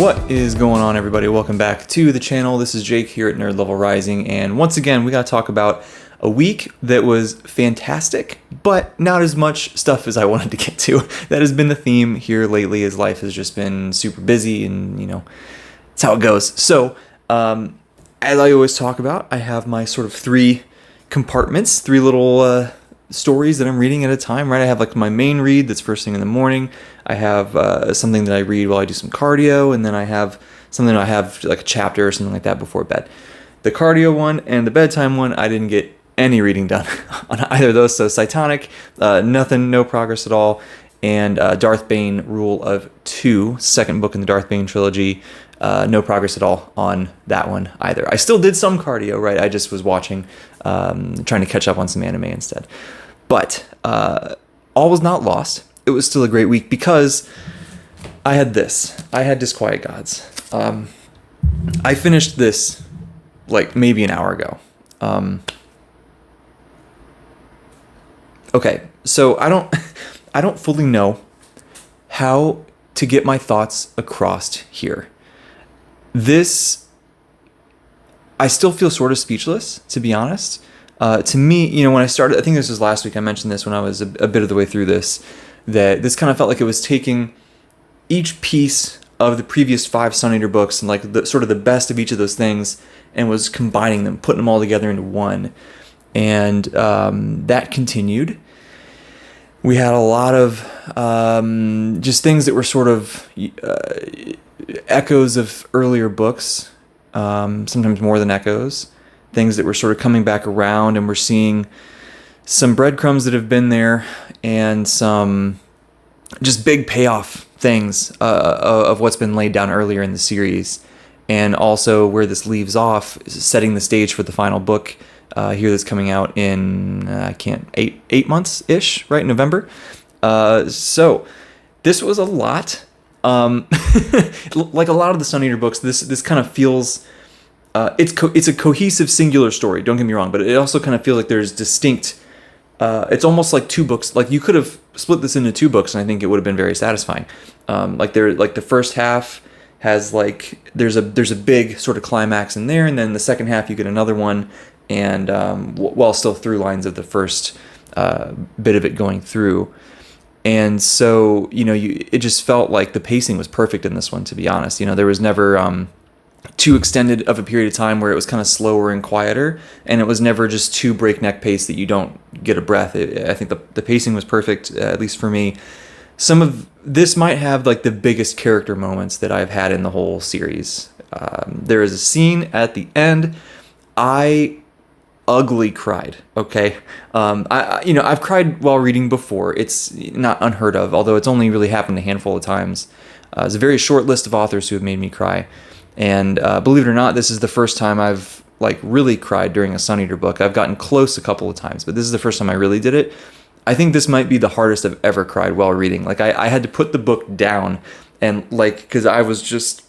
What is going on, everybody? Welcome back to the channel. This is Jake here at Nerd Level Rising, and once again we got to talk about a week that was fantastic, but not as much stuff as I wanted to get to. That has been the theme here lately, as life has just been super busy, and it's how it goes. So, as I always talk about, I have my sort of three compartments, three little stories that I'm reading at a time, right? I have like my main read that's first thing in the morning. I have something that I read while I do some cardio, and then I have something I have like a chapter or something like that before bed. The cardio one and the bedtime one, I didn't get any reading done on either of those. So Cytonic, nothing, no progress at all. And Darth Bane, Rule of Two, second book in the Darth Bane trilogy, no progress at all on that one either. I still did some cardio, right? I just was watching, trying to catch up on some anime instead. But all was not lost. It was still a great week because I had this. I had Disquiet Gods. I finished this like maybe an hour ago. Okay, so I don't fully know how to get my thoughts across here. This, I still feel sort of speechless, to be honest. To me, when I started, I think this was last week, I mentioned this when I was a bit of the way through this, that this kind of felt like it was taking each piece of the previous 5 Sun Eater books and like the sort of the best of each of those things and was combining them, putting them all together into one. And that continued. We had a lot of just things that were sort of echoes of earlier books, sometimes more than echoes, things that were sort of coming back around, and we're seeing some breadcrumbs that have been there and some just big payoff things of what's been laid down earlier in the series. And also where this leaves off is setting the stage for the final book here that's coming out in 8 months-ish, right? November. So this was a lot. Like a lot of the Sun Eater books, this kind of feels it's a cohesive singular story, don't get me wrong, but it also kind of feels like there's distinct it's almost like 2 books. Like you could have split this into 2 books and I think it would have been very satisfying. Like the first half has like there's a big sort of climax in there, and then the second half you get another one, and while still through lines of the first bit of it going through. And so, it just felt like the pacing was perfect in this one, to be honest. There was never too extended of a period of time where it was kind of slower and quieter, and it was never just too breakneck pace that you don't get a breath. I think the pacing was perfect, at least for me. Some of this might have like the biggest character moments that I've had in the whole series. There is a scene at the end. I ugly cried. Okay. I've cried while reading before. It's not unheard of, although it's only really happened a handful of times. There's a very short list of authors who have made me cry. And believe it or not, this is the first time I've like really cried during a Sun Eater book. I've gotten close a couple of times, but this is the first time I really did it. I think this might be the hardest I've ever cried while reading. Like I had to put the book down and because I was just,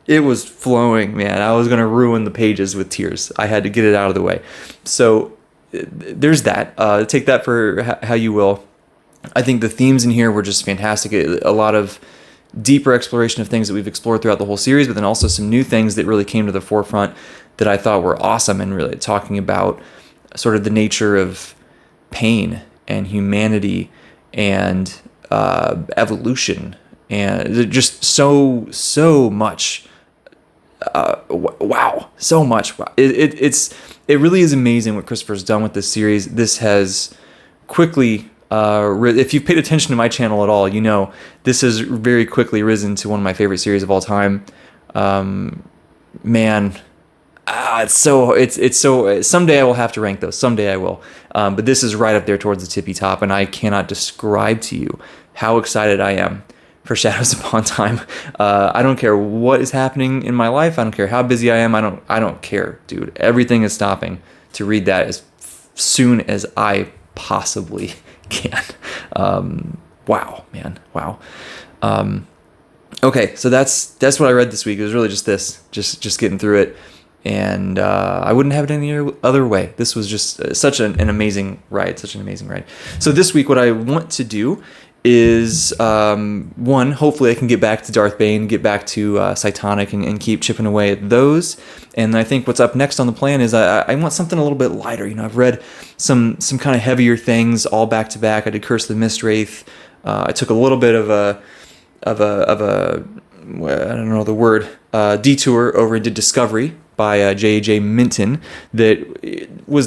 it was flowing, man. I was going to ruin the pages with tears. I had to get it out of the way. So there's that. Take that for how you will. I think the themes in here were just fantastic. A lot of deeper exploration of things that we've explored throughout the whole series, but then also some new things that really came to the forefront that I thought were awesome, and really talking about sort of the nature of pain and humanity and evolution, and just so much. Wow, so much. It really is amazing what Christopher's done with this series. This has quickly if you've paid attention to my channel at all, this has very quickly risen to one of my favorite series of all time. It's so someday I will have to rank those. Someday I will. But this is right up there towards the tippy top, and I cannot describe to you how excited I am for Shadows Upon Time. I don't care what is happening in my life. I don't care how busy I am. I don't care, dude. Everything is stopping to read that as soon as I possibly can. Wow, man. Wow. Okay, so that's what I read this week. It was really just this, just getting through it, and I wouldn't have it any other way. This was just such an amazing ride, So this week, what I want to do is one, hopefully I can get back to Darth Bane, get back to Cytonic, and keep chipping away at those. And I think what's up next on the plan is I want something a little bit lighter. I've read some kind of heavier things all back to back. I did Curse of the Mistwraith. I took a little bit of a I don't know the word, detour over into Discovery by J.J. Minton. That's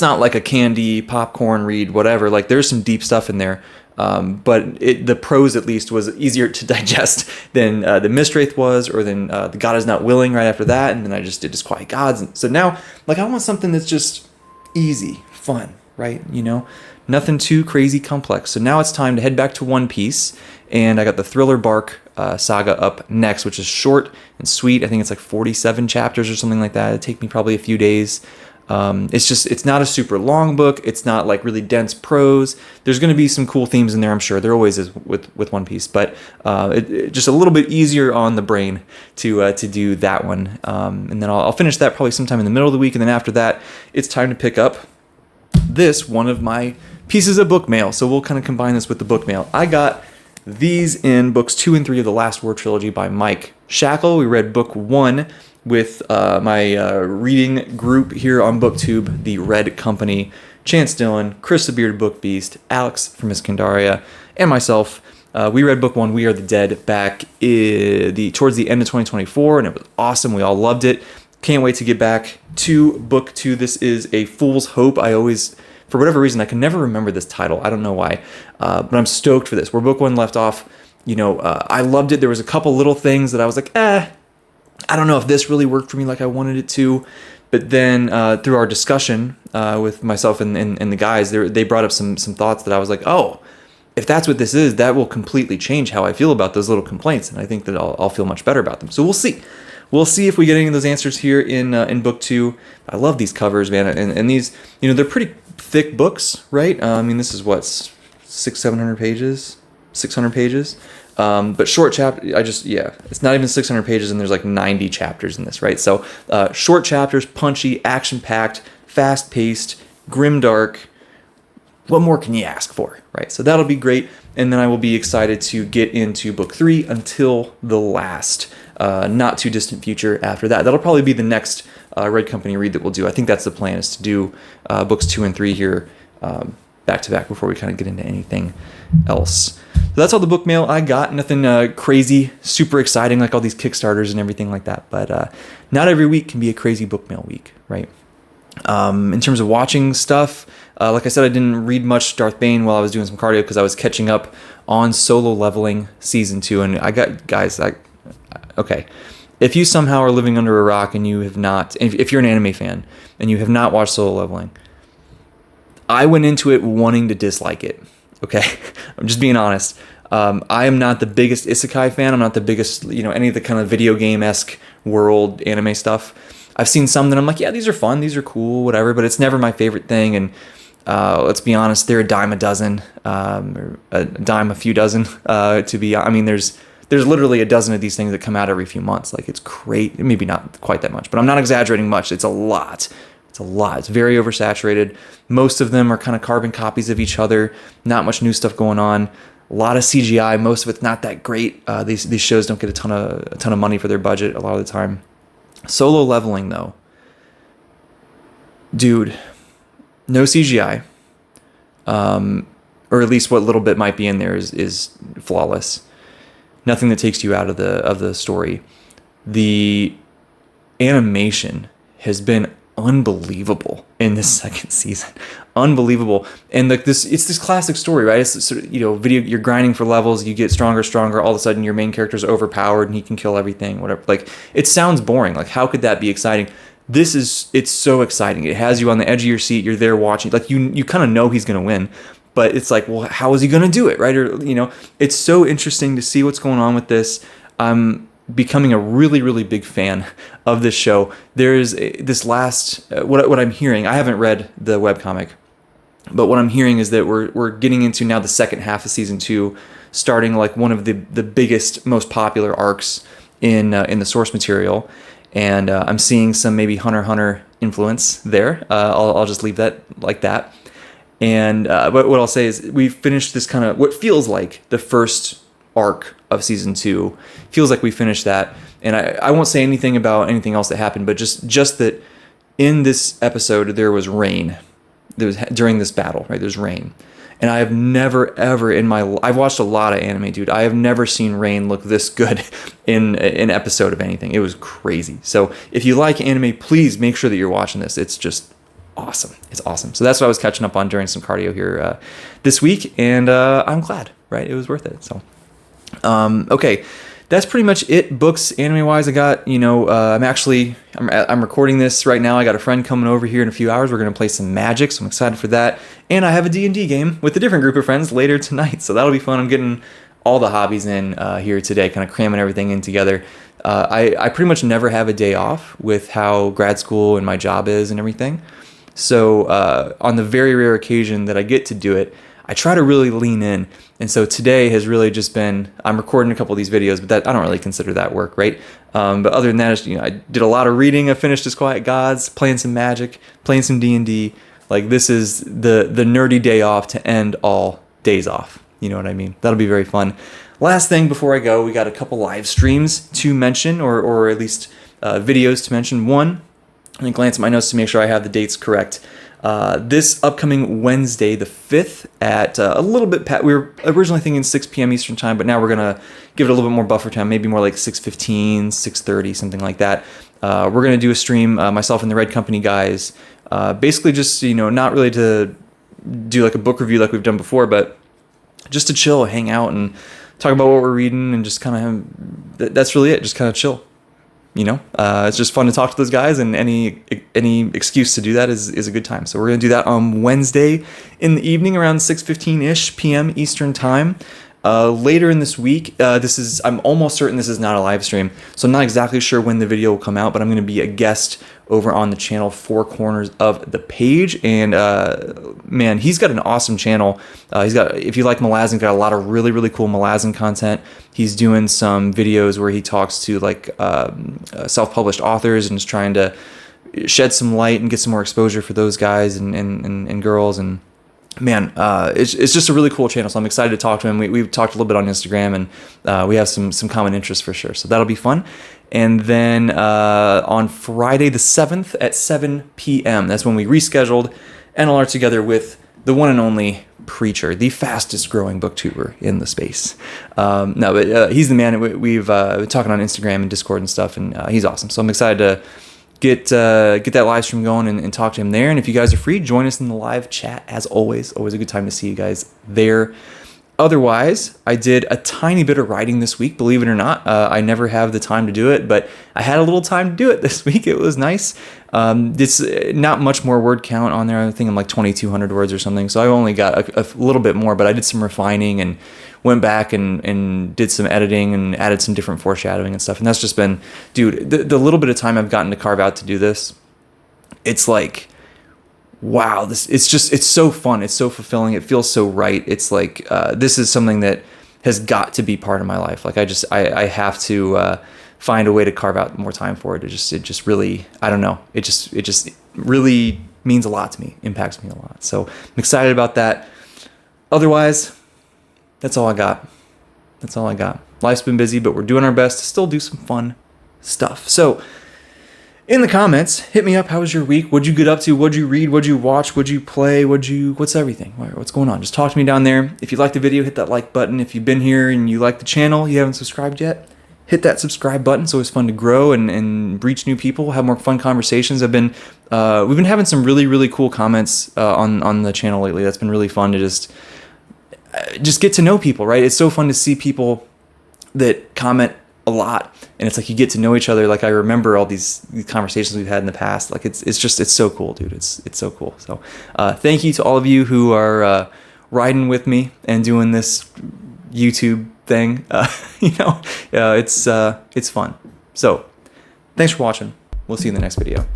not like a candy popcorn read, whatever. Like, there's some deep stuff in there. But the prose at least was easier to digest than the Mistwraith was, or than the God Is Not Willing right after that, and then I just did Disquiet Gods. And so now, like, I want something that's just easy, fun, right? Nothing too crazy complex. So now it's time to head back to One Piece, and I got the Thriller Bark saga up next, which is short and sweet. I think it's like 47 chapters or something like that. It'd take me probably a few days. It's not a super long book. It's not like really dense prose. There's going to be some cool themes in there, I'm sure. There always is with One Piece, but it just a little bit easier on the brain to do that one. And then I'll finish that probably sometime in the middle of the week, and then after that, it's time to pick up this, one of my pieces of book mail. So we'll kind of combine this with the book mail. I got these in books 2 and 3 of the Last War trilogy by Mike Shackle. We read book 1 with my reading group here on BookTube, the Red Company, Chance Dillon, Chris the Bearded Book Beast, Alex from Iskandaria, and myself. We read book 1, We Are the Dead, back towards the end of 2024, and it was awesome. We all loved it. Can't wait to get back to book 2. This is A Fool's Hope. I always, for whatever reason, I can never remember this title. I don't know why, but I'm stoked for this. Where book 1 left off, I loved it. There was a couple little things that I was like, I don't know if this really worked for me like I wanted it to. But then through our discussion with myself and the guys, they brought up some thoughts that I was like, oh, if that's what this is, that will completely change how I feel about those little complaints. And I think that I'll feel much better about them. So we'll see. We'll see if we get any of those answers here in book 2. I love these covers, man. And these, they're pretty thick books, right? This is what, 600-700 pages? 600 pages? But short chapter, it's not even 600 pages, and there's like 90 chapters in this, right? So short chapters, punchy, action-packed, fast-paced, grimdark. What more can you ask for, right? So that'll be great, and then I will be excited to get into book 3 until the last not too distant future after that. That'll probably be the next Red Company read that we'll do. I think that's the plan, is to do books 2 and 3 here back to back before we kind of get into anything else. So that's all the book mail I got. Nothing crazy, super exciting like all these Kickstarters and everything like that. But not every week can be a crazy book mail week, right? In terms of watching stuff, like I said, I didn't read much Darth Bane while I was doing some cardio because I was catching up on Solo Leveling Season 2. And I got, guys, okay. If you somehow are living under a rock and you have not, if you're an anime fan and you have not watched Solo Leveling, I went into it wanting to dislike it. Okay, I'm just being honest. I am not the biggest isekai fan. I'm not the biggest, any of the kind of video game-esque world anime stuff. I've seen some that I'm like, yeah, these are fun, these are cool, whatever, but it's never my favorite thing. And let's be honest, they're a dime a dozen, or a dime a few dozen. There's literally a dozen of these things that come out every few months. Like, it's great. Maybe not quite that much, but I'm not exaggerating much. It's a lot. It's a lot. It's very oversaturated. Most of them are kind of carbon copies of each other. Not much new stuff going on. A lot of CGI. Most of it's not that great. These shows don't get a ton of money for their budget a lot of the time. Solo Leveling, though, dude, no CGI, or at least what little bit might be in there is flawless. Nothing that takes you out of the story. The animation has been unbelievable in this second season. Unbelievable. And it's this classic story, right? It's sort of, video, you're grinding for levels, you get stronger, all of a sudden your main character's overpowered and he can kill everything, whatever. Like, it sounds boring. Like, how could that be exciting? It's so exciting. It has you on the edge of your seat. You're there watching. Like, you kind of know he's going to win, but it's like, well, how is he going to do it, right? Or, it's so interesting to see what's going on with this. I'm becoming a really, really big fan of this show. There's this last, what I'm hearing, I haven't read the webcomic, but what I'm hearing is that we're getting into now the second half of season 2, starting like one of the biggest, most popular arcs in the source material. And I'm seeing some maybe Hunter x Hunter influence there. I'll just leave that like that. And but what I'll say is we finished this kind of what feels like the first arc of season 2. Feels like we finished that. And I won't say anything about anything else that happened, but just that in this episode there was rain. There was during this battle, right? There's rain. And I have never, ever in I've watched a lot of anime, dude. I have never seen rain look this good in an episode of anything. It was crazy. So if you like anime, please make sure that you're watching this. It's just awesome. It's awesome. So that's what I was catching up on during some cardio here this week. And I'm glad, right? It was worth it. So, okay. That's pretty much it. Books, anime-wise, I got, I'm recording this right now. I got a friend coming over here in a few hours. We're going to play some Magic, so I'm excited for that. And I have a D&D game with a different group of friends later tonight, so that'll be fun. I'm getting all the hobbies in here today, kind of cramming everything in together. I pretty much never have a day off with how grad school and my job is and everything. So on the very rare occasion that I get to do it, I try to really lean in. And so today has really just been, I'm recording a couple of these videos, but that I don't really consider that work, right? But other than that, I did a lot of reading. I finished Disquiet Gods, playing some Magic, playing some D&D. Like this is the nerdy day off to end all days off. You know what I mean? That'll be very fun. Last thing before I go, we got a couple live streams to mention, or at least videos to mention. One, I'm going to glance at my notes to make sure I have the dates correct. This upcoming Wednesday, the 5th, at a little bit we were originally thinking 6 p.m. Eastern time, but now we're going to give it a little bit more buffer time, maybe more like 6:15, 6:30, something like that. We're going to do a stream, myself and the Red Company guys, basically just, not really to do like a book review like we've done before, but just to chill, hang out, and talk about what we're reading, and just kind of, that's really it, just kind of chill. It's just fun to talk to those guys, and any excuse to do that is a good time. So we're going to do that on Wednesday in the evening around 6:15-ish p.m. Eastern time. Later in this week, I'm almost certain this is not a live stream, so I'm not exactly sure when the video will come out, but I'm going to be a guest over on the channel Four Corners of the Page, and man, he's got an awesome channel. If you like Malazan, he's got a lot of really, really cool Malazan content. He's doing some videos where he talks to self-published authors and is trying to shed some light and get some more exposure for those guys and girls. And man, it's just a really cool channel. So I'm excited to talk to him. We've talked a little bit on Instagram, and we have some common interests for sure. So that'll be fun. And then on Friday the 7th at 7 p.m., that's when we rescheduled NLR together with the one and only Preacher, the fastest growing booktuber in the space. He's the man. We've been talking on Instagram and Discord and stuff, and he's awesome. So I'm excited to get that live stream going and talk to him there. And if you guys are free, join us in the live chat as always. Always a good time to see you guys there. Otherwise, I did a tiny bit of writing this week, believe it or not. I never have the time to do it, but I had a little time to do it this week. It was nice. It's not much more word count on there. I think I'm like 2,200 words or something. So I only got a little bit more, but I did some refining and went back and did some editing and added some different foreshadowing and stuff. And that's just been, dude, the little bit of time I've gotten to carve out to do this, it's like, wow, it's so fun. It's so fulfilling. It feels so right. It's like, this is something that has got to be part of my life. Like I have to find a way to carve out more time for it. It just really, I don't know. It just really means a lot to me, impacts me a lot. So I'm excited about that. Otherwise, that's all I got. Life's been busy, but we're doing our best to still do some fun stuff. So in the comments, hit me up. How was your week? What'd you get up to? What'd you read? What'd you watch? What'd you play? What's everything? What's going on? Just talk to me down there. If you like the video, hit that like button. If you've been here and you like the channel, you haven't subscribed yet, hit that subscribe button. It's always fun to grow and reach new people, have more fun conversations. We've been having some really, really cool comments on the channel lately. That's been really fun to just get to know people, right? It's so fun to see people that comment a lot, and it's like you get to know each other. Like I remember all these conversations we've had in the past. Like it's so cool, dude. It's so cool. So thank you to all of you who are riding with me and doing this YouTube thing. It's fun. So thanks for watching. We'll see you in the next video.